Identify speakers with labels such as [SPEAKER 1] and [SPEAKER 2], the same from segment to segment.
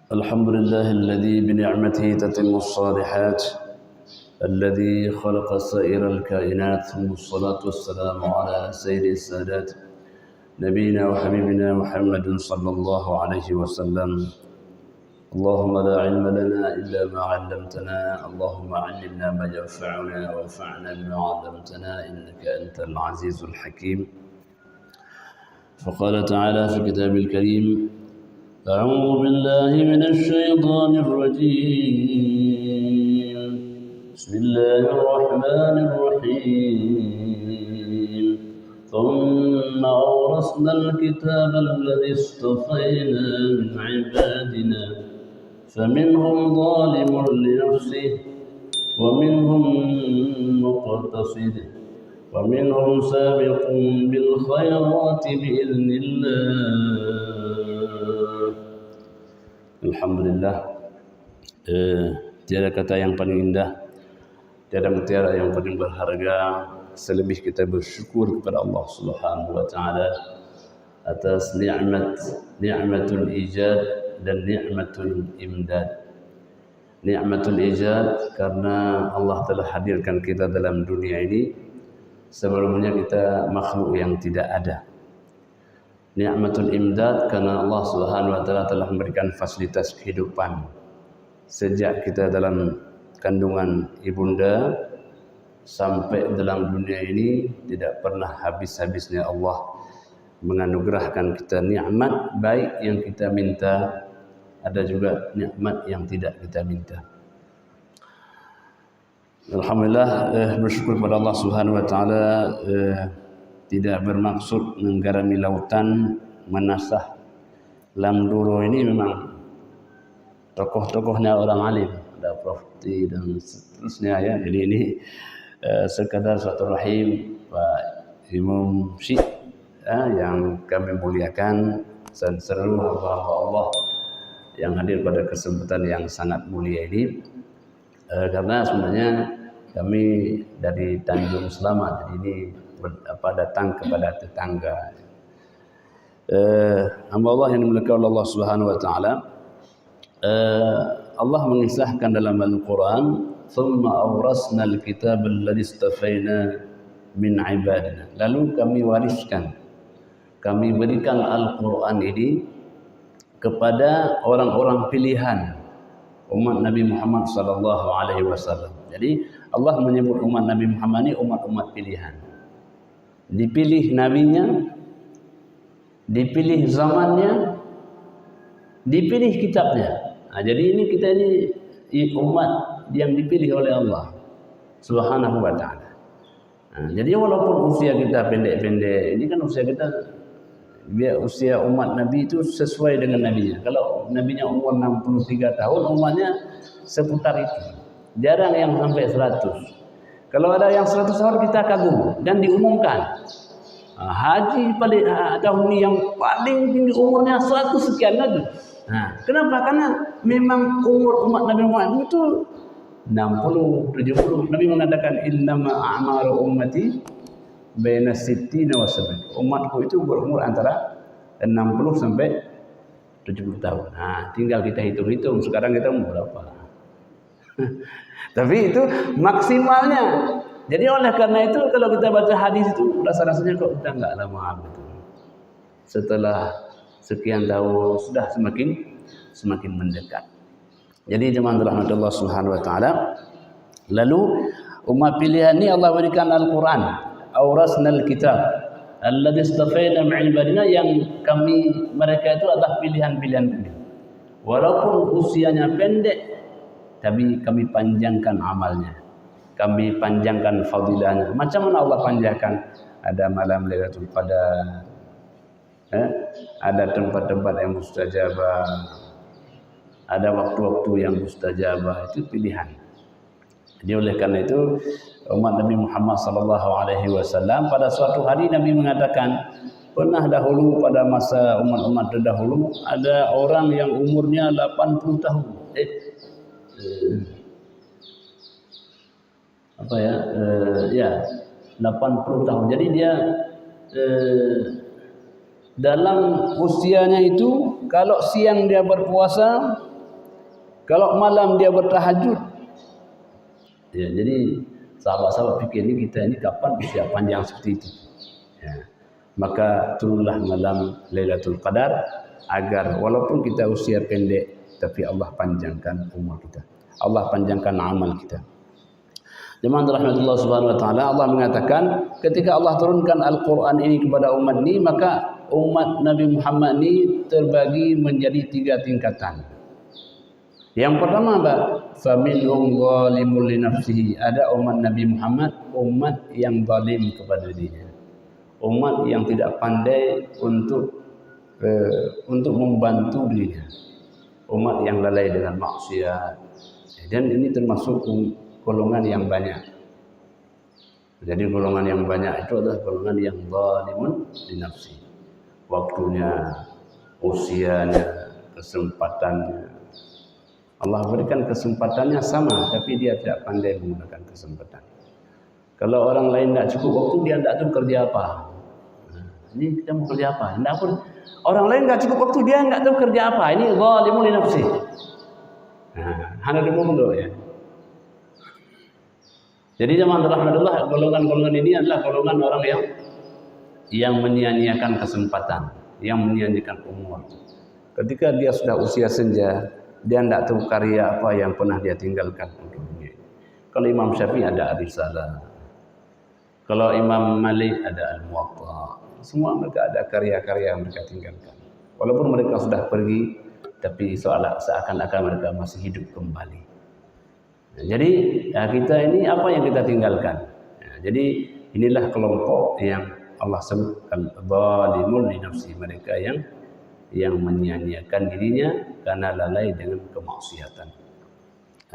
[SPEAKER 1] الحمد لله الذي بنعمته تتم الصالحات الذي خلق سائر الكائنات ثم الصلاة والسلام على سيد السادات نبينا وحبيبنا محمد صلى الله عليه وسلم. اللهم لا علم لنا إلا ما علمتنا، اللهم علمنا ما ينفعنا وانفعنا بما علمتنا إنك أنت العزيز الحكيم. فقال تعالى في كتاب الكريم: أعوذ بالله من الشيطان الرجيم، بسم الله الرحمن الرحيم. ثم أورثنا الكتاب الذي اصطفينا من عبادنا فمنهم ظالم لنفسه ومنهم مقتصد ومنهم سابق بالخيرات بإذن الله. Alhamdulillah, tiada kata yang paling indah, tiada mutiara yang paling berharga selebih kita bersyukur kepada Allah Subhanahu wa taala atas nikmatul ijad dan nikmatul imdad. Nikmatul ijad karena Allah telah hadirkan kita dalam dunia ini, sebelumnya kita makhluk yang tidak ada. Nikmatul imdad karena Allah Subhanahu wa taala telah memberikan fasilitas kehidupan sejak kita dalam kandungan ibunda sampai dalam dunia ini, tidak pernah habis-habisnya Allah menganugerahkan kita nikmat, baik yang kita minta, ada juga nikmat yang tidak kita minta. Alhamdulillah, bersyukur kepada Allah Subhanahu wa taala, tidak bermaksud menggarami lautan, menasah Lamduro ini memang tokoh-tokohnya orang alim, ada Prof T dan seterusnya ya. Jadi ini sekadar suatu rahim Pak Imam Syekh yang kami muliakan dan seluruh hamba Allah yang hadir pada kesempatan yang sangat mulia ini. Karena sebenarnya kami dari Tanjung Selamat, jadi ini datang kepada tetangga. Hamba Allah yang dimuliakan oleh Allah Subhanahu wa taala, Allah mengisahkan dalam Al-Quran, "Tsumma awrasna al-kitab alladhi istafaina min ibadina." Lalu kami wariskan, kami berikan Al-Quran ini kepada orang-orang pilihan umat Nabi Muhammad sallallahu alaihi wasallam. Jadi Allah menyebut umat Nabi Muhammad ini umat-umat pilihan. Dipilih nabinya, dipilih zamannya, dipilih kitabnya. Jadi ini kita ini umat yang dipilih oleh Allah Subhanahu wa taala. Jadi walaupun usia kita pendek-pendek, ini kan usia kita, biar usia umat Nabi itu sesuai dengan nabinya. Kalau nabinya umur 63 tahun, umatnya seputar itu. Jarang yang sampai 100. Kalau ada yang 100 tahun kita kagum dan diumumkan. Haji pada tahun ini yang paling tinggi umurnya 100 sekian lagi. Kenapa? Karena memang umur umat Nabi Muhammad itu 60, 70. Nabi mengatakan innama a'maru ummati baina sittina wa sab'in. Umatku itu berumur antara 60 sampai 70 tahun. Tinggal kita hitung-hitung sekarang kita umur berapa. Tapi itu maksimalnya. Jadi oleh karena itu kalau kita baca hadis itu rasa-rasanya kok kita enggak lama gitu. Setelah sekian tahun sudah semakin mendekat. Jadi jemaah rahmat Allah Subhanahu wa taala, lalu umat pilihan ini Allah berikan Al-Quran, awrasnal kitab alladzi istafaina min ibadina, yang mereka itu adalah pilihan-pilihan kami. Walaupun usianya pendek, tapi kami panjangkan amalnya, kami panjangkan fadilahnya. Macam mana Allah panjangkan? Ada malam Lailatul Qadar, ada tempat-tempat yang mustajabah, ada waktu-waktu yang mustajabah. Itu pilihan. Jadi oleh karena itu umat Nabi Muhammad sallallahu alaihi wasallam pada suatu hari Nabi mengatakan, pernah dahulu pada masa umat-umat terdahulu ada orang yang umurnya 80 tahun. Ya 80 tahun. Jadi dia dalam usianya itu, kalau siang dia berpuasa, kalau malam dia bertahajud. Ya, jadi sahabat-sahabat fikir ini kita ini kapan usia panjang seperti itu. Ya. Maka turunlah malam Lailatul Qadar agar walaupun kita usia pendek, tapi Allah panjangkan umur kita. Allah panjangkan amal kita. Jemaah rahmatullah subhanahu wa ta'ala, Allah mengatakan ketika Allah turunkan Al-Quran ini kepada umat ini, maka umat Nabi Muhammad ini terbagi menjadi 3 tingkatan. Yang pertama apa? Faminhum zalimun li nafsihi. Ada umat Nabi Muhammad, umat yang zalim kepada dirinya. Umat yang tidak pandai untuk membantu dirinya. Umat yang lalai dengan maksiat. Dan ini termasuk golongan yang banyak. Jadi golongan yang banyak itu adalah golongan yang zalimun li nafsi. Waktunya, usianya, kesempatannya. Allah berikan kesempatannya sama, tapi dia tidak pandai menggunakan kesempatan. Kalau orang lain tidak cukup waktu, dia tidak tahu kerja apa. Ini kita mau kerja apa? Tidak pun. Orang lain tidak cukup waktu, dia tidak tahu kerja apa. Ini zalimun li nafsi. Hanya dulu ya. Jadi jemaah rahmatullah, golongan-golongan ini adalah golongan orang yang menyia-nyiakan kesempatan, yang menyia-nyiakan umur. Ketika dia sudah usia senja, dia tidak tahu karya apa yang pernah dia tinggalkan untuk dunia. Kalau Imam Syafi'i ada Ar-Risalah, kalau Imam Malik ada Al-Muwatta, semua mereka ada karya-karya yang mereka tinggalkan. Walaupun mereka sudah pergi, tapi seakan-akan mereka masih hidup kembali. Jadi kita ini apa yang kita tinggalkan. Jadi inilah kelompok yang Allah sebutkan zalimul li nafsi, mereka yang menyia-nyiakan dirinya karena lalai dengan kemaksiatan.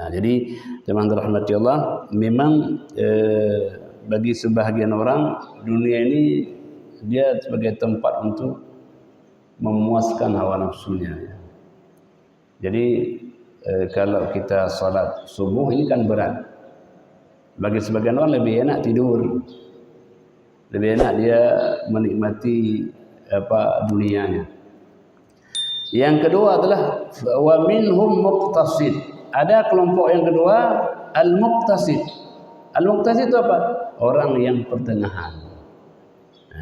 [SPEAKER 1] Jadi teman rahmati Allah, memang bagi sebahagian orang dunia ini dia sebagai tempat untuk memuaskan hawa nafsunya. Jadi kalau kita salat subuh ini kan berat. Bagi sebagian orang lebih enak tidur. Lebih enak dia menikmati dunianya. Yang kedua adalah wa minhum muqtasid. Ada kelompok yang kedua al-muqtasid. Al-muqtasid itu apa? Orang yang pertengahan.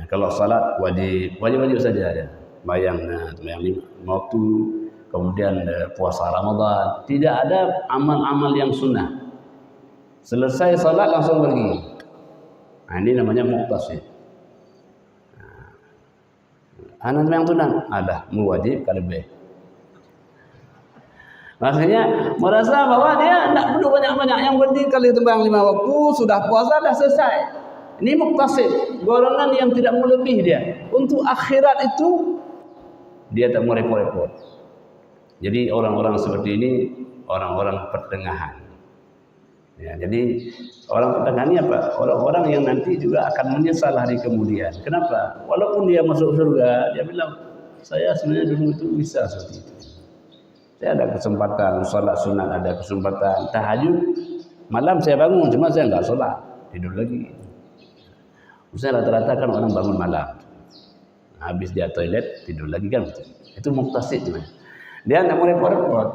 [SPEAKER 1] Kalau salat wajib saja ya. Bayang 5 waktu. Kemudian puasa Ramadan, tidak ada amal-amal yang sunnah. Selesai salat langsung pergi. Ini namanya muqtasid. Anak yang sunnah ada mewajib lebih. Maksudnya merasa bahwa dia tidak perlu banyak-banyak, yang penting kali tembang 5 waktu sudah puasa dah selesai. Ini muqtasid, golongan yang tidak melebih dia. Untuk akhirat itu dia tak mau repot-repot. Jadi orang-orang seperti ini orang-orang pertengahan. Ya, jadi orang pertengahan ini apa? Orang-orang yang nanti juga akan menyesal hari kemudian. Kenapa? Walaupun dia masuk surga, dia bilang, saya sebenarnya dulu itu bisa seperti itu. Saya ada kesempatan sholat sunat, ada kesempatan tahajud. Malam saya bangun, cuma saya enggak sholat, tidur lagi. Saya rata-rata kan orang bangun malam, habis dia toilet tidur lagi kan. Itu muqtasid namanya. Dia tidak mau repot-repot.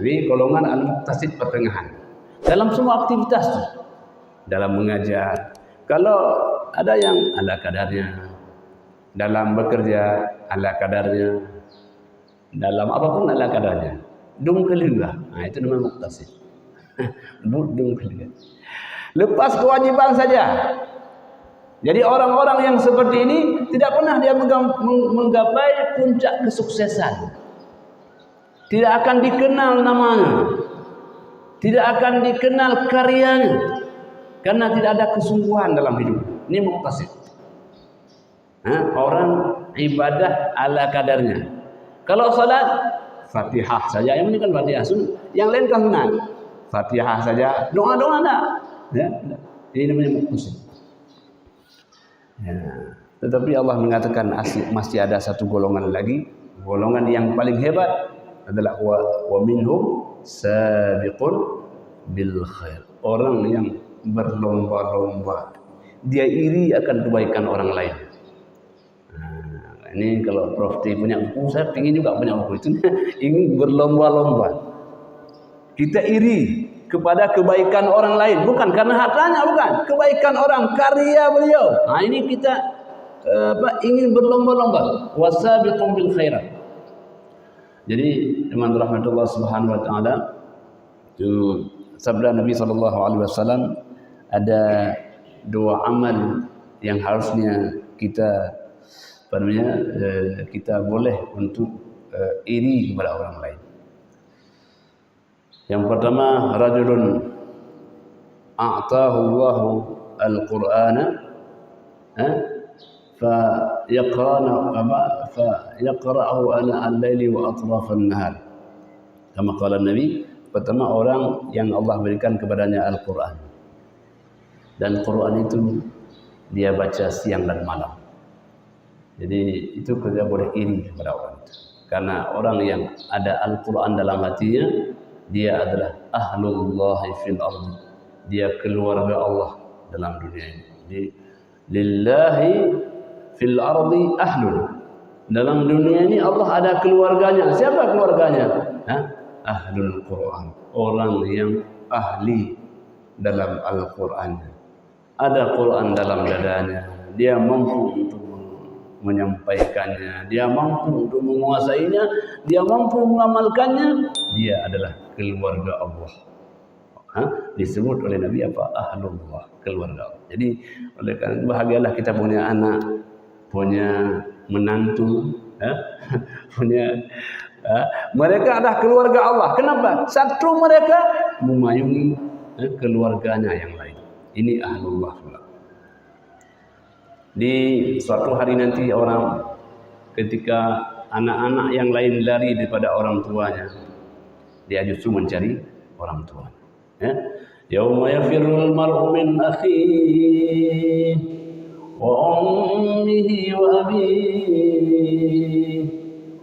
[SPEAKER 1] Ini golongan al-muqtasid pertengahan. Dalam semua aktivitas, dalam mengajar, kalau ada yang ala kadarnya, dalam bekerja ala kadarnya, dalam apapun ala kadarnya, dung keluar. Itu namanya muqtasid. Dung keluar. Lepas kewajiban saja. Jadi orang-orang yang seperti ini tidak pernah dia menggapai puncak kesuksesan. Tidak akan dikenal namanya, tidak akan dikenal karyanya, karena tidak ada kesungguhan dalam hidup. Ini muqtasid. Orang ibadah ala kadarnya. Kalau salat Fatihah saja, yang ini kan Fatihah sunat, yang lain kan sunat. Fatihah saja, doa-doa enggak. Ya, ini namanya muhsin. Ya. Tetapi Allah mengatakan masih ada satu golongan lagi, golongan yang paling hebat adalah wa minhum sabiqun bil khair. Orang yang berlomba-lomba, dia iri akan kebaikan orang lain. Nah, ini kalau Prof T punya buku, saya ingin juga punya buku itu. Ingin berlomba-lomba. Kita iri kepada kebaikan orang lain, bukan karena hartanya, bukan. Kebaikan orang, karya beliau. Nah, ini kita ingin berlomba-lomba. Wasabiqum bil khairat. Jadi, teman rahmatullah subhanahu wa ta'ala, sabda Nabi SAW, ada dua amal yang harusnya kita kita boleh untuk iri kepada orang lain. Yang pertama, rajulun a'tahu Allahu al-Qur'ana fa yaqra'uhu ana al-laili wa atraf an-nahar. Kama qala Nabi, pertama orang yang Allah berikan kepadanya Al-Qur'an. Dan Quran itu dia baca siang dan malam. Jadi itu kita boleh iri kepada orang itu. Karena orang yang ada Al-Quran dalam hatinya, dia adalah ahlullahi fil ardi. Dia keluarga Allah dalam dunia ini. Jadi, lillahi fil ardi ahlun. Dalam dunia ini Allah ada keluarganya. Siapa keluarganya? Ahlul Quran. Orang yang ahli dalam Al-Quran. Ada Quran dalam dadanya. Dia mampu untuk menyampaikannya, dia mampu untuk menguasainya, dia mampu mengamalkannya. Dia adalah keluarga Allah. Disebut oleh Nabi apa? Ahlullah, keluarga Allah. Jadi oleh karena bahagialah kita punya anak, punya menantu, mereka adalah keluarga Allah. Kenapa? Satu, mereka memayungi keluarganya yang lain. Ini ahlullah. Di suatu hari nanti orang, ketika anak-anak yang lain lari daripada orang tuanya, dia justru mencari orang tuanya. Yauma yafirrul mar'u min akhihi wa ummihi wa abihi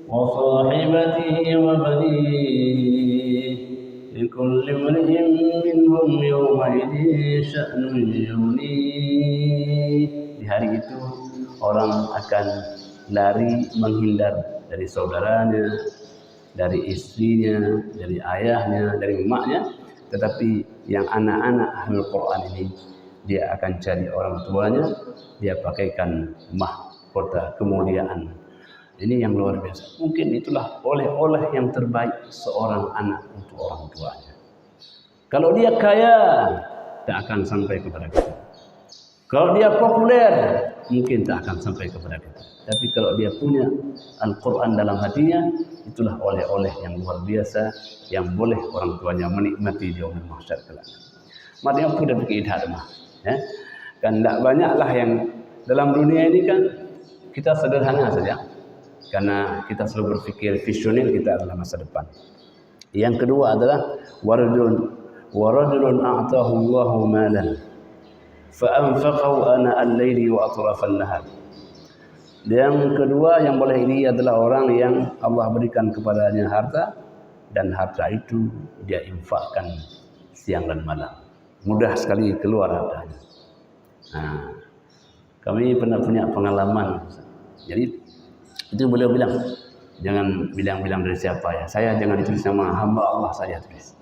[SPEAKER 1] wa sahibatihi wa banihi. Likulli imri'in minhum yawma idzin sya'nun yughnihi. Di hari itu orang akan lari menghindar dari saudaranya, dari istrinya, dari ayahnya, dari emaknya. Tetapi yang anak-anak ahlul Quran ini, dia akan cari orang tuanya, dia pakaikan mahkota kemuliaan. Ini yang luar biasa. Mungkin itulah oleh-oleh yang terbaik seorang anak untuk orang tuanya. Kalau dia kaya, tak akan sampai kepada kita. Kalau dia populer, mungkin tak akan sampai kepada kita. Tapi kalau dia punya Al-Quran dalam hatinya, itulah oleh-oleh yang luar biasa yang boleh orang tuanya menikmati di yaumul mahsyar kelak. Maknanya aku dah bikin idhad mah. Kan tak banyaklah yang dalam dunia ini kan kita sederhana saja. Karena kita selalu berfikir visioner kita adalah masa depan. Yang kedua adalah warajulun a'tahu Allahu malan fa anfaqahu ana al-laili wa atrafan nahar. Yang kedua yang boleh ini adalah orang yang Allah berikan kepadanya harta, dan harta itu dia infakkan siang dan malam. Mudah sekali keluar hartanya. Nah, kami pernah punya pengalaman. Jadi itu beliau bilang, jangan bilang-bilang dari siapa ya. Saya jangan ditulis nama hamba Allah saja tulis.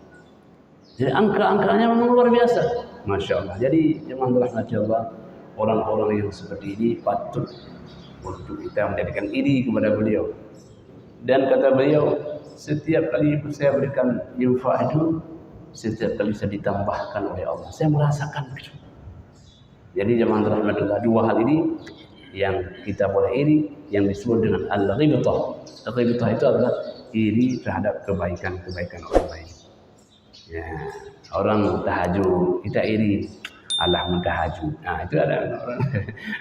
[SPEAKER 1] Jadi angka-angkanya memang luar biasa. Masya Allah. Jadi jemaah rahmati Allah, orang-orang yang seperti ini patut untuk kita menjadikan iri kepada beliau. Dan kata beliau, setiap kali saya berikan infak itu, setiap kali saya ditambahkan oleh Allah. Saya merasakan begitu. Jadi jemaah rahmati Allah, dua hal ini yang kita boleh iri, yang disebut dengan al-ghibtah. Al-ghibtah itu adalah iri terhadap kebaikan-kebaikan orang lain. Ya, orang tahajud, kita iri, Allah mentahajud. Nah, itu ada orang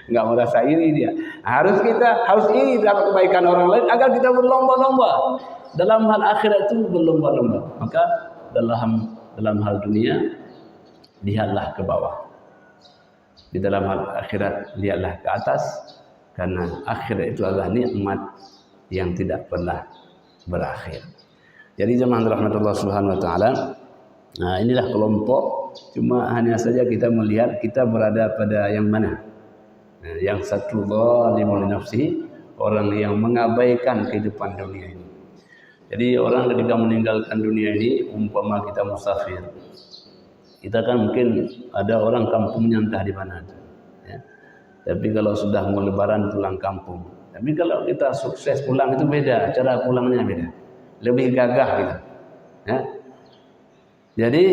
[SPEAKER 1] enggak merasa iri dia. Harus iri terhadap kebaikan orang lain agar kita berlomba-lomba. Dalam hal akhirat itu berlomba-lomba. Maka dalam dalam hal dunia, lihatlah ke bawah. Di dalam hal akhirat, lihatlah ke atas, karena akhirat itu adalah nikmat yang tidak pernah berakhir. Jadi jemaah rahmatullah subhanahu wa ta'ala, nah inilah kelompok, cuma hanya saja kita melihat kita berada pada yang mana. Nah, yang satu zalimun li nafsihi, orang yang mengabaikan kehidupan dunia ini. Jadi orang ketika meninggalkan dunia ini, umpama kita musafir, kita kan mungkin ada orang kampungnya entah di mana, ya. Tapi kalau sudah mau lebaran pulang kampung. Tapi kalau kita sukses pulang itu beda, cara pulangnya beda, lebih gagah gitu, ya. Jadi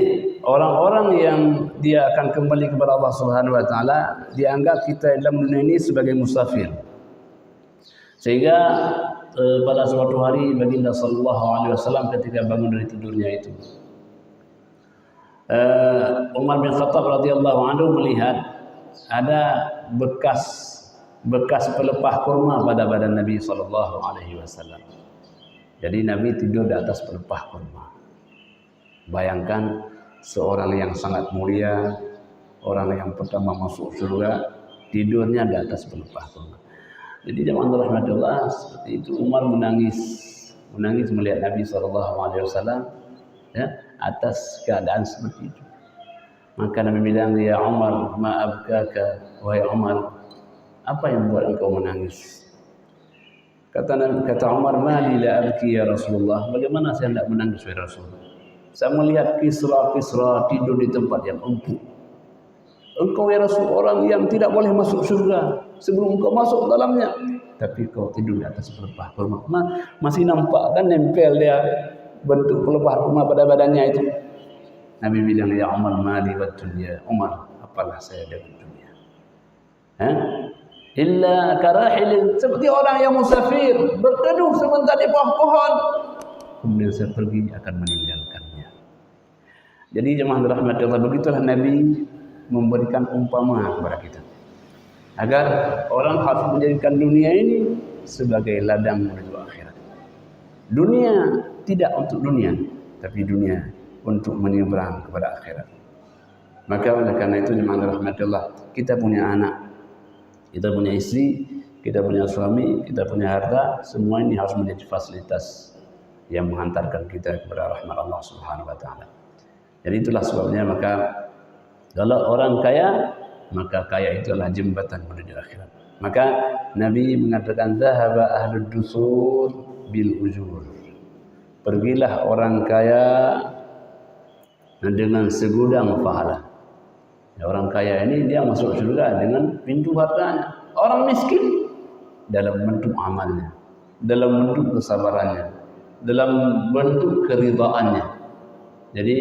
[SPEAKER 1] orang-orang yang dia akan kembali kepada Allah Subhanahu Wa Taala dianggap kita dalam dunia ini sebagai musafir. Sehingga pada suatu hari baginda sallallahu alaihi wasallam ketika bangun dari tidurnya itu, Umar bin Khattab radhiyallahu anhu melihat ada bekas pelepah kurma pada badan Nabi sallallahu alaihi wasallam. Jadi Nabi tidur di atas pelepah kurma. Bayangkan seorang yang sangat mulia, orang yang pertama masuk surga, tidurnya di atas pelepah kurma. Jadi jemaah rahmatullah, seperti itu Umar menangis melihat Nabi SAW, ya, atas keadaan seperti itu. Maka Nabi bilang, ya Umar, ma'abkaka, wahai Umar, apa yang buat engkau menangis? Kata Umar, mali la abki ya Rasulullah, bagaimana saya tidak menangis wahai Rasulullah? Saya melihat Kisra tidur di tempat yang empuk. Engkau ya Rasul orang yang tidak boleh masuk surga sebelum engkau masuk dalamnya, tapi kau tidur di atas pelepah kurma. Masih nampak kan nempel dia bentuk pelepah kurma pada badannya itu. Nabi bilang, ya Umar mali wa dunya, Umar apalah saya dengan dunia. Illa karahil, seperti orang yang musafir berteduh sebentar di bawah pohon, kemudian saya pergi akan meninggalkannya. Jadi jemaah rahmatullah, begitulah Nabi memberikan umpama kepada kita agar orang harus menjadikan dunia ini sebagai ladang menuju akhirat. Dunia tidak untuk dunia, tapi dunia untuk menyeberang kepada akhirat. Maka oleh karena itu jemaah rahmatullah, kita punya anak, kita punya istri, kita punya suami, kita punya harta, semua ini harus menjadi fasilitas yang menghantarkan kita kepada rahmat Allah Subhanahu wa taala. Jadi itulah sebabnya maka kalau orang kaya, maka kaya itu adalah jembatan menuju akhirat. Maka Nabi mengatakan, zahaba ahlud dusur bil ujur. Pergilah orang kaya dengan segudang pahala. Ya, orang kaya ini dia masuk surga dengan pintu hartanya. Orang miskin dalam bentuk amalnya, dalam bentuk kesabarannya, dalam bentuk keridhaannya. Jadi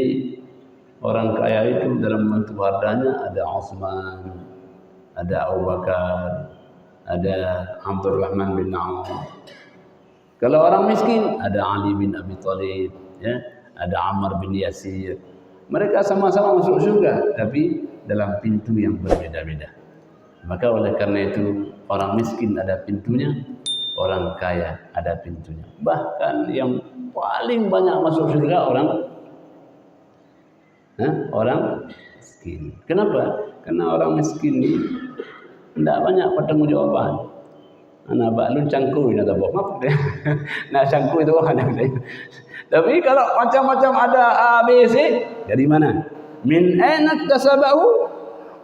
[SPEAKER 1] orang kaya itu dalam bentuk hartanya ada Utsman, ada Abu Bakar, ada Abdurrahman bin Auf. Kalau orang miskin ada Ali bin Abi Thalib, ya, ada Ammar bin Yasir. Mereka sama-sama masuk surga, tapi dalam pintu yang berbeda-beda. Maka oleh karena itu orang miskin ada pintunya, orang kaya ada pintunya. Bahkan yang paling banyak masuk surga orang miskin. Kenapa? Karena orang miskin ini tidak banyak pertanggungjawaban. Anak baklun cangkui nak tahu apa dia. Nak cangkui itu ada. Tapi kalau macam-macam ada A B C, dari mana? Min aina tasabahu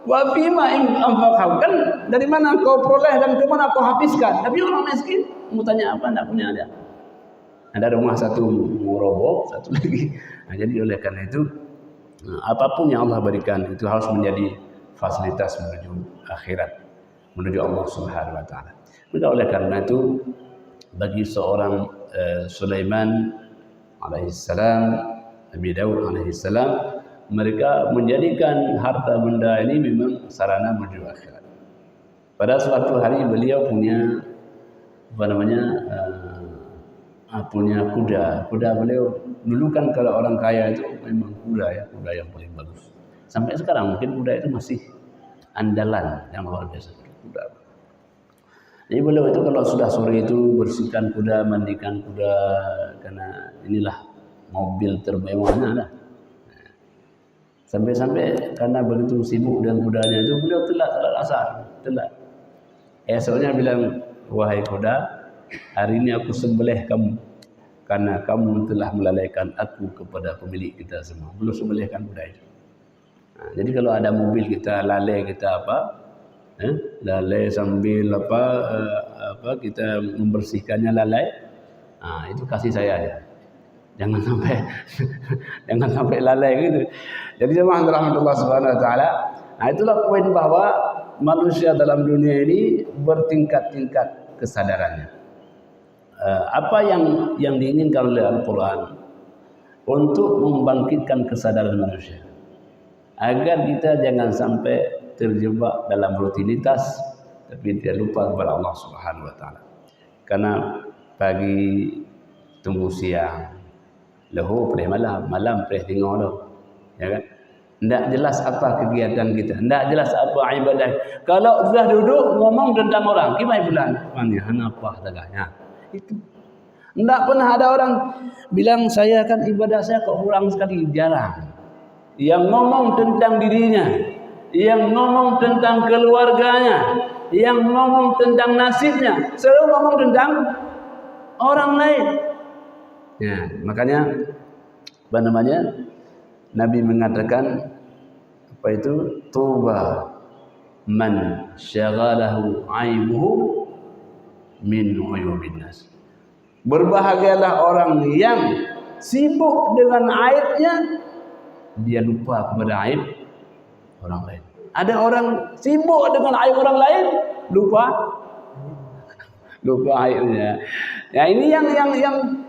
[SPEAKER 1] wa fima anfaqahu, kan dari mana kau peroleh dan ke mana kau habiskan. Tapi orang miskin mau tanya apa tidak punya ada. Ada rumah satu roboh, satu lagi. Nah, jadi oleh karena itu apapun yang Allah berikan itu harus menjadi fasilitas menuju akhirat, menuju Allah Subhanahu wa taala. Maka oleh karena itu bagi seorang Sulaiman alaihissalam, Nabi Daud alaihissalam, mereka menjadikan harta benda ini memang sarana menuju akhirat. Pada suatu hari beliau punya punya kuda. Kuda beliau dulu kan kalau orang kaya itu memang kuda yang paling bagus. Sampai sekarang mungkin kuda itu masih andalan yang luar biasa. Kuda. Jadi beliau itu kalau sudah sore itu bersihkan kuda, mandikan kuda, karena inilah mobil termewahnya lah. Sampai-sampai karena begitu sibuk dengan kudanya itu, beliau telat asar, telat. Esoknya bilang, wahai kuda, hari ini aku sembelih kamu karena kamu telah melalaikan aku kepada pemilik kita semua. Belum sembelihkan kuda itu. Nah, jadi kalau ada mobil kita lalai, kita lalai sambil kita membersihkannya lalai, itu kasih saya aja. Jangan sampai lalai gitu. Jadi jemaah rahmatullah subhanahu wa ta'ala, itulah poin bahwa manusia dalam dunia ini bertingkat-tingkat kesadarannya. Apa yang diinginkan oleh Al-Quran untuk membangkitkan kesadaran manusia, agar kita jangan sampai terjebak dalam rutinitas tapi dia lupa kepada Allah Subhanahu wa taala. Karena pagi tunggu siang, leho pre malam pre tengok dah. Ya kan? Tidak jelas apa kegiatan kita, tidak jelas apa ibadah. Kalau sudah duduk ngomong tentang orang, gimana bulan? Mana apa taganya? Itu. Tidak pernah ada orang bilang saya kan ibadah saya kok kurang sekali, jarang. Yang ngomong tentang dirinya, yang ngomong tentang keluarganya, yang ngomong tentang nasibnya, selalu ngomong tentang orang lain. Ya, makanya apa namanya? Nabi mengatakan apa itu? Tuba man syaghalahu aibuhu min uyubin nas. Berbahagialah orang yang sibuk dengan aibnya, dia lupa kepada aib orang lain. Ada orang sibuk dengan aib orang lain, lupa aibnya. Ya, ini yang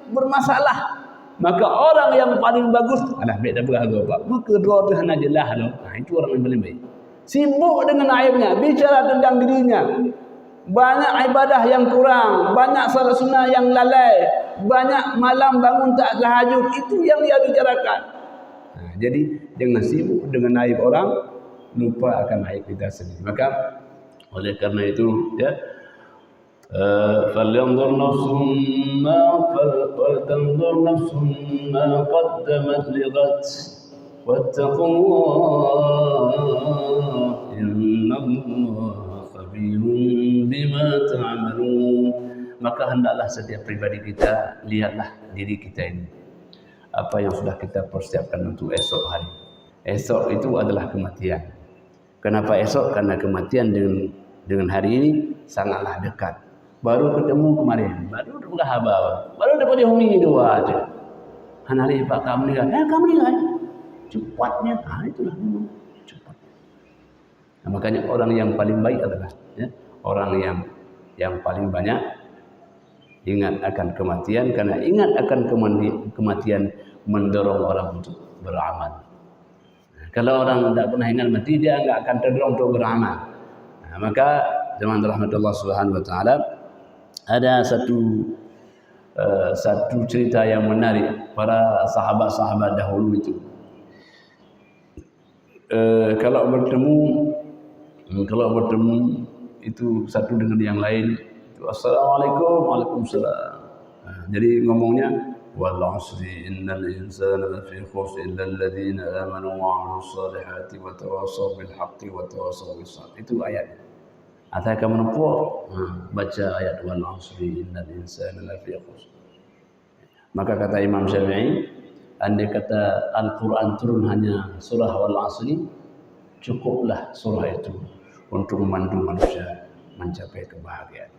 [SPEAKER 1] bermasalah. Maka orang yang paling bagus adalah baik dan beragama Pak. Kedua Tuhan ajalah loh. Nah, itu orang yang paling baik. Sibuk dengan aibnya, bicara tentang dirinya. Banyak ibadah yang kurang, banyak salat sunnah yang lalai, banyak malam bangun tak tahajud, itu yang dia bicarakan. Nah, jadi jangan sibuk dengan aib orang, lupa akan aib kita sendiri. Maka oleh karena itu ya, فلينظر نفس ما قدمت لغد واتقوا الله إن الله خبير بما تعملون. Maka hendaklah setiap pribadi kita lihatlah diri kita ini, apa yang sudah kita persiapkan untuk esok hari. Esok itu adalah kematian. Kenapa esok? Karena kematian dengan hari ini sangatlah dekat. Baru ketemu kemarin, baru dapat dihuni dua aja. Hanali Pak kamu meninggal, kamu meninggal. Cepatnya, itulah cepat. Nah, makanya orang yang paling baik adalah orang yang paling banyak ingat akan kematian, karena ingat akan kematian mendorong orang untuk beramal. Nah, kalau orang tidak pernah ingat mati, dia enggak akan terdorong untuk beramal. Nah, maka jemaah rahmatullah subhanahu wa taala, ada satu cerita yang menarik para sahabat-sahabat dahulu itu. Kalau bertemu itu satu dengan yang lain, itu assalamualaikum, waalaikumsalam. Nah, jadi ngomongnya wal 'asri innal insana lafi khusr illa alladziina aamanu wa 'amilus shalihati wa tawassaw bil haqqi wa tawassaw bis sabr. Itu ayatnya. Atau kamu nampak baca ayat wal 'asri innal insana lafi khusr. Maka kata Imam Syafi'i, andai kata Al-Quran turun hanya surah wal 'asri, cukuplah surah itu untuk memandu manusia mencapai kebahagiaan.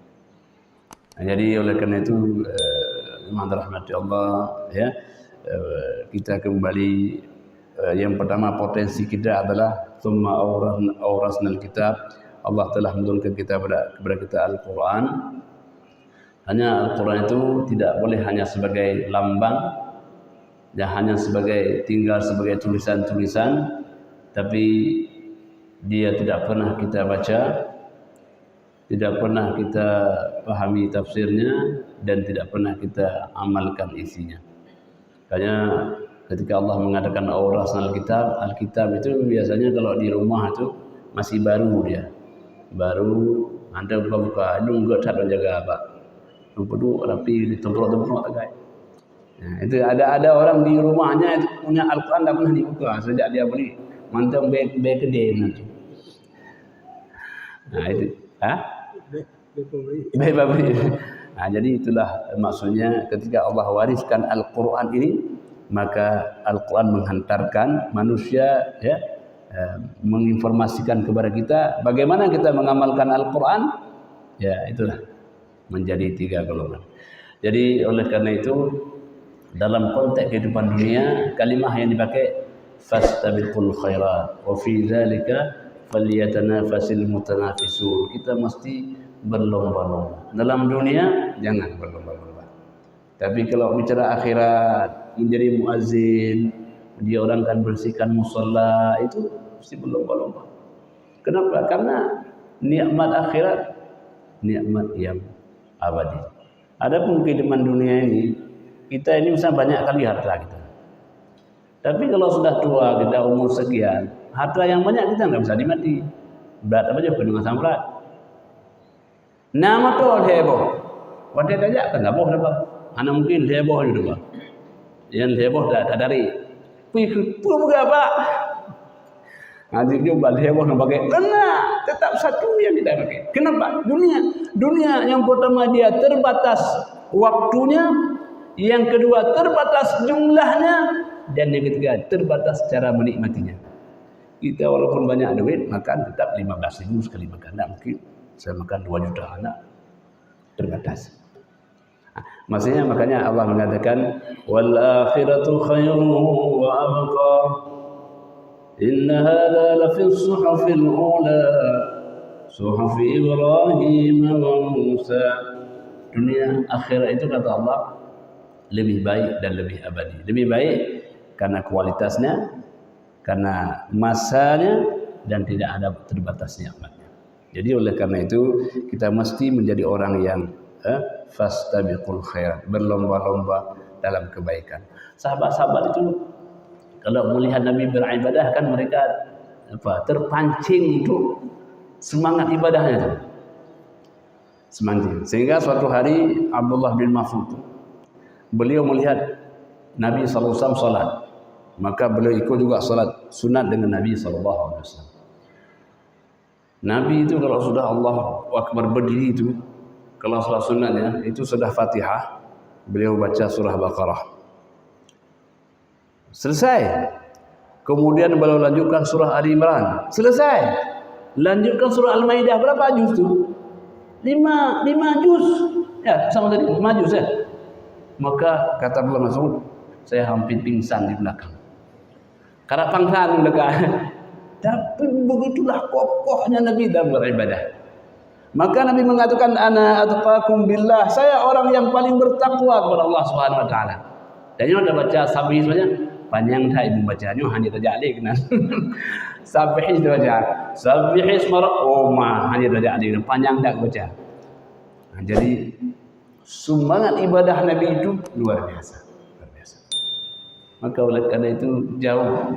[SPEAKER 1] Nah, jadi oleh karena itu Imam rahmati Allah ya, kita kembali yang pertama potensi kita adalah tsumma awrasnal kitab. Allah telah menurunkan kepada kita Al-Quran. Hanya Al-Quran itu tidak boleh hanya sebagai lambang, dan hanya tinggal sebagai tulisan-tulisan, tapi dia tidak pernah kita baca, tidak pernah kita pahami tafsirnya, dan tidak pernah kita amalkan isinya. Makanya ketika Allah mengatakan awrasnal kitab, Alkitab itu biasanya kalau di rumah itu masih baru dia. Baru anda buka nunggu tak jaga apa, nunggu rapi ditemprot agak. Nah, itu ada orang di rumahnya itu punya Al-Quran tak pernah dibuka sejak dia beli. Mantap be kedai nanti. Nah itu, be pabrik. Nah, jadi itulah maksudnya ketika Allah wariskan Al-Quran ini, maka Al-Quran menghantarkan manusia ya menginformasikan kepada kita bagaimana kita mengamalkan Al-Quran. Ya itulah menjadi 3 golongan. Jadi oleh karena itu dalam konteks kehidupan dunia kalimah yang dipakai fastabiqul khairat wa fi dzalika falyatanafasil mutanafisun. Kita mesti berlomba-lomba. Dalam dunia jangan berlomba-lomba. Tapi kalau bicara akhirat, menjadi muazzin, dia orang kan bersihkan musalla, itu mesti berlomba-lomba. Kenapa? Karena nikmat akhirat nikmat yang abadi. Adapun kehidupan dunia ini, kita ini bisa banyak kali harta kita. Tapi kalau sudah tua, kita umur sekian, harta yang banyak kita nggak bisa dimati. Berat apa aja dengan asam berat. Nama tu heboh. Wadah aja kan heboh apa? Anak mungkin heboh itu apa? Yang heboh tak dari. Pergi berapa? Nanti juga heboh nak pakai. Kena tetap satu yang kita pakai. Kenapa? Dunia yang pertama dia terbatas waktunya, yang kedua terbatas jumlahnya, dan yang ketiga terbatas cara menikmatinya. Kita walaupun banyak duit makan tetap 15.000 sekali makan. Tak mungkin saya makan 2 juta anak, terbatas. Maksudnya makanya Allah mengatakan wal akhiratu khairun wa abqa. Inna hadza la fi suhufil ula suhufi Ibrahim wa Musa. Dunia akhirat itu kata Allah lebih baik dan lebih abadi. Lebih baik karena kualitasnya, karena masanya, dan tidak ada terbatasnya amatnya. Jadi oleh karena itu kita mesti menjadi orang yang fastabiqul khairat, berlomba-lomba dalam kebaikan. Sahabat-sahabat itu kalau melihat Nabi beribadah kan mereka terpancing untuk semangat ibadahnya itu. Semangat. Sehingga suatu hari Abdullah bin Mas'ud beliau melihat Nabi SAW salat, maka beliau ikut juga salat sunat dengan Nabi SAW. Nabi itu kalau sudah Allahu Akbar berdiri itu, kalau salat sunatnya itu sudah Fatihah, beliau baca surah Baqarah. Selesai. Kemudian beliau lanjutkan surah Ali Imran. Selesai. Lanjutkan surah Al-Maidah. Berapa juz itu? 5 juz. Ya, sama tadi 5 juz ya. Maka kata Abdullah Mas'ud, saya hampir pingsan di belakang. Karena pangsan di belakang. Tapi begitulah kokohnya Nabi dalam beribadah. Maka Nabi mengatakan ana atqakum billah, saya orang yang paling bertakwa kepada Allah Subhanahu wa taala. Dan yang ada baca sabih sebenarnya panjang dah ibu bacanya hanya terjadi kena. Sabih itu baca. Sabih isma rabbuma hanya terjadi panjang dah baca. Nah, jadi semangat ibadah Nabi itu luar biasa. Luar biasa. Maka oleh karena itu jauh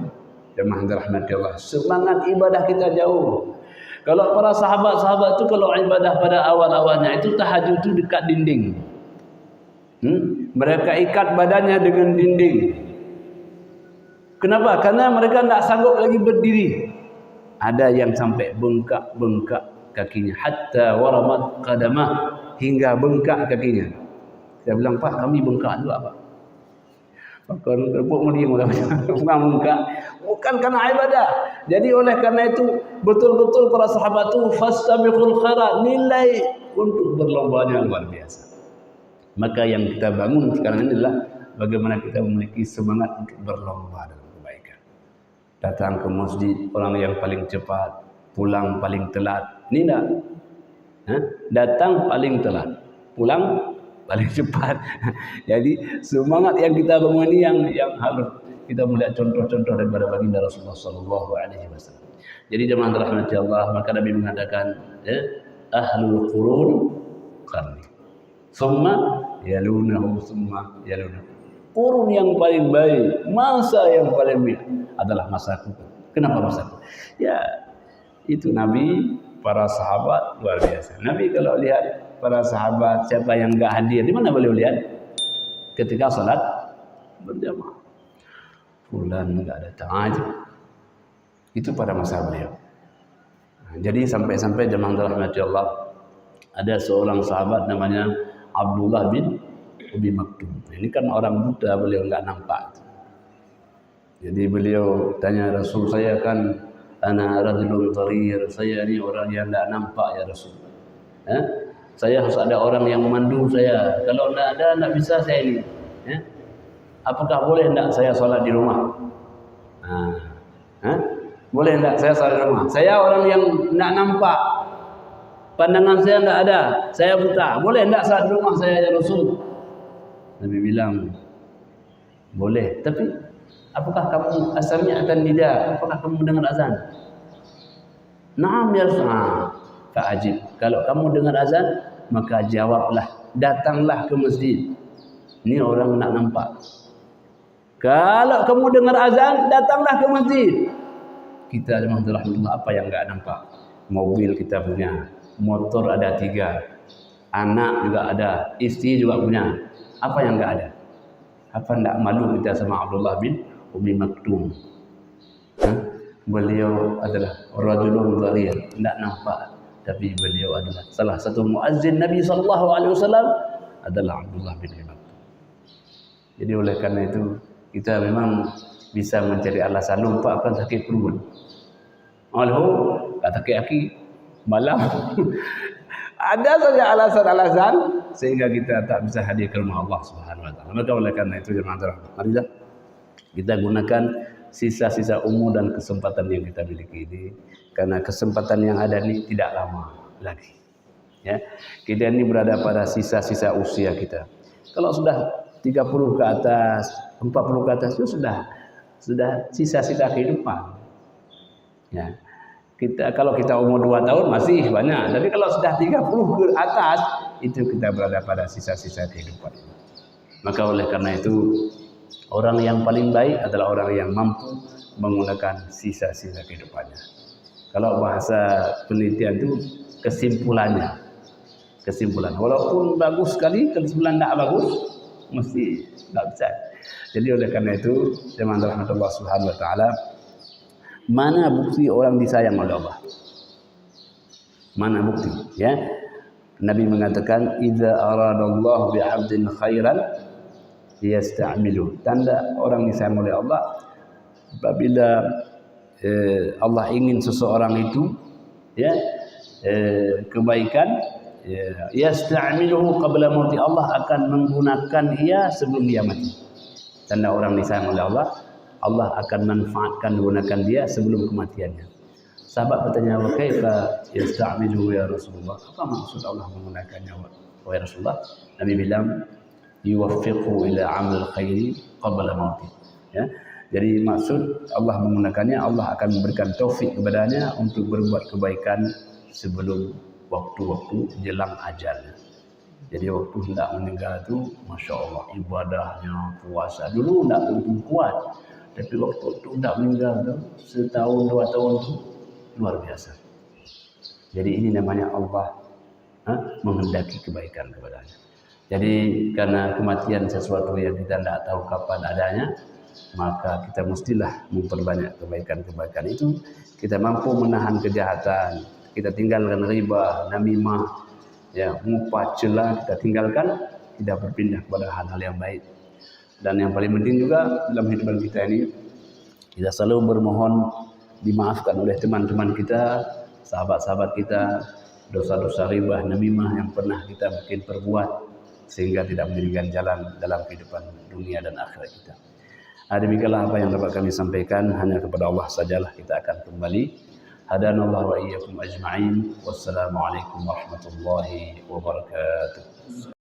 [SPEAKER 1] jemaah dirahmati Allah, semangat ibadah kita jauh. Kalau para sahabat-sahabat itu kalau ibadah pada awal-awalnya itu tahajud itu dekat dinding. Mereka ikat badannya dengan dinding. Kenapa? Karena mereka tidak sanggup lagi berdiri. Ada yang sampai bengkak-bengkak kakinya, hatta waramat qadamah, hingga bengkak kakinya. Saya bilang, Pak, kami bengkak juga, Pak. Bukan bukan karena ibadah. Jadi oleh karena itu betul-betul para sahabat itu fastabiqul khairat, nilai untuk berlombanya luar biasa. Maka yang kita bangun sekarang ini adalah bagaimana kita memiliki semangat untuk berlomba dalam kebaikan. Datang ke masjid orang yang paling cepat, pulang paling telat. Ini enggak. Datang paling telat, pulang paling cepat. Jadi semangat yang kita bangun ini yang harus kita melihat contoh-contoh daripada baginda Rasulullah sallallahu alaihi wasallam. Jadi jemaah rahmati Allah, maka Nabi mengatakan ahlul qurun qarni. Summa yalunahu summa yalunahu. Qurun yang paling baik, masa yang paling baik adalah masaku. Kenapa masaku? Ya, itu Nabi, para sahabat luar biasa. Nabi kalau lihat para sahabat siapa yang enggak hadir, di mana beliau lihat? Ketika salat berjamaah. Fulan enggak datang aja. Itu pada masa beliau. Jadi sampai-sampai jemaah rahmati Allah, ada seorang sahabat namanya Abdullah bin Umi Maktum. Ini kan orang buta, beliau enggak nampak. Jadi beliau tanya Rasul, saya kan ana rajulun dharir, saya ni orang yang enggak nampak ya Rasul. Saya harus ada orang yang memandu saya. Kalau enggak ada, enggak bisa saya ini. Apakah boleh enggak saya salat di rumah? Boleh enggak saya salat di rumah? Saya orang yang enggak nampak. Pandangan saya enggak ada. Saya buta. Boleh enggak salat di rumah saya ya Rasul? Nabi bilang, boleh. Tapi apakah kamu asalnya akan nida? Apakah kamu mendengar azan? Naam ya Rasul. Fa'ajib. Kalau kamu dengar azan, maka jawablah. Datanglah ke masjid. Ini orang nak nampak. Kalau kamu dengar azan, datanglah ke masjid. Kita alhamdulillah apa yang enggak nampak? Mobil kita punya, motor ada 3, anak juga ada, istri juga punya. Apa yang enggak ada? Apa enggak malu kita sama Abdullah bin Umi Maktum? Beliau adalah rajulun dharir, enggak nampak, tapi beliau adalah salah satu muazzin Nabi SAW adalah Abdullah bin Umi Maktum. Jadi oleh karena itu kita memang bisa mencari alasan lupa akan sakit perut. Kata kaki malam. Ada saja alasan-alasan sehingga kita tak bisa hadir ke rumah Allah Subhanahu wa taala. Maka oleh karena itu jemaah, marilah kita gunakan sisa-sisa umur dan kesempatan yang kita miliki ini, karena kesempatan yang ada ini tidak lama lagi. Ya. Kita ini berada pada sisa-sisa usia kita. Kalau sudah 30 ke atas, 40 ke atas itu sudah sisa-sisa kehidupan. Ya. Kalau kita umur 2 tahun masih banyak, tapi kalau sudah 30 ke atas itu kita berada pada sisa-sisa kehidupan. Maka oleh karena itu orang yang paling baik adalah orang yang mampu menggunakan sisa-sisa kehidupannya. Kalau bahasa penelitian itu kesimpulan. Walaupun bagus sekali, kesimpulan tidak bagus, mesti tidak bisa. Jadi oleh karena itu, jemaah rahmatullah subhanahu wa ta'ala, mana bukti orang disayang oleh Allah? Mana bukti? Ya, Nabi mengatakan, "Idza aradallahu bi'abdin khairan yasta'milu." Tanda orang disayang oleh Allah apabila Allah ingin seseorang itu kebaikan, yasta'miluhu qabla mauti, Allah akan menggunakan ia sebelum dia mati. Tanda orang disayang oleh Allah, Allah akan manfaatkan, gunakan dia sebelum kematiannya. Sahabat bertanya, "Wa kaifa yasta'miluhu ya Rasulullah?" Apa maksud Allah menggunakannya wahai Rasulullah? Nabi bilang, "Yuwaffiqu ila 'amal khairi qabla mauti." Ya. Jadi maksud Allah menggunakannya, Allah akan memberikan taufik kepadanya untuk berbuat kebaikan sebelum waktu-waktu jelang ajalnya. Jadi waktu hendak meninggal itu, Masya Allah, ibadahnya, puasa. Dulu hendak tentu kuat. Tapi waktu itu hendak meninggal itu, setahun, 2 tahun itu, luar biasa. Jadi ini namanya Allah menghendaki kebaikan kepadanya. Jadi karena kematian sesuatu yang kita tidak tahu kapan adanya, maka kita mestilah memperbanyak kebaikan-kebaikan itu. Kita mampu menahan kejahatan, kita tinggalkan riba, namimah, ngupah, celah, kita tinggalkan, tidak berpindah kepada hal-hal yang baik. Dan yang paling penting juga dalam hidup kita ini, kita selalu bermohon dimaafkan oleh teman-teman kita, sahabat-sahabat kita, dosa-dosa riba, namimah yang pernah kita mungkin perbuat sehingga tidak menjadikan jalan dalam kehidupan dunia dan akhirat kita. Demikianlah apa yang dapat kami sampaikan, hanya kepada Allah sajalah kita akan kembali. Hadanallahu wa iyyakum ajma'in. Wassalamualaikum warahmatullahi wabarakatuh.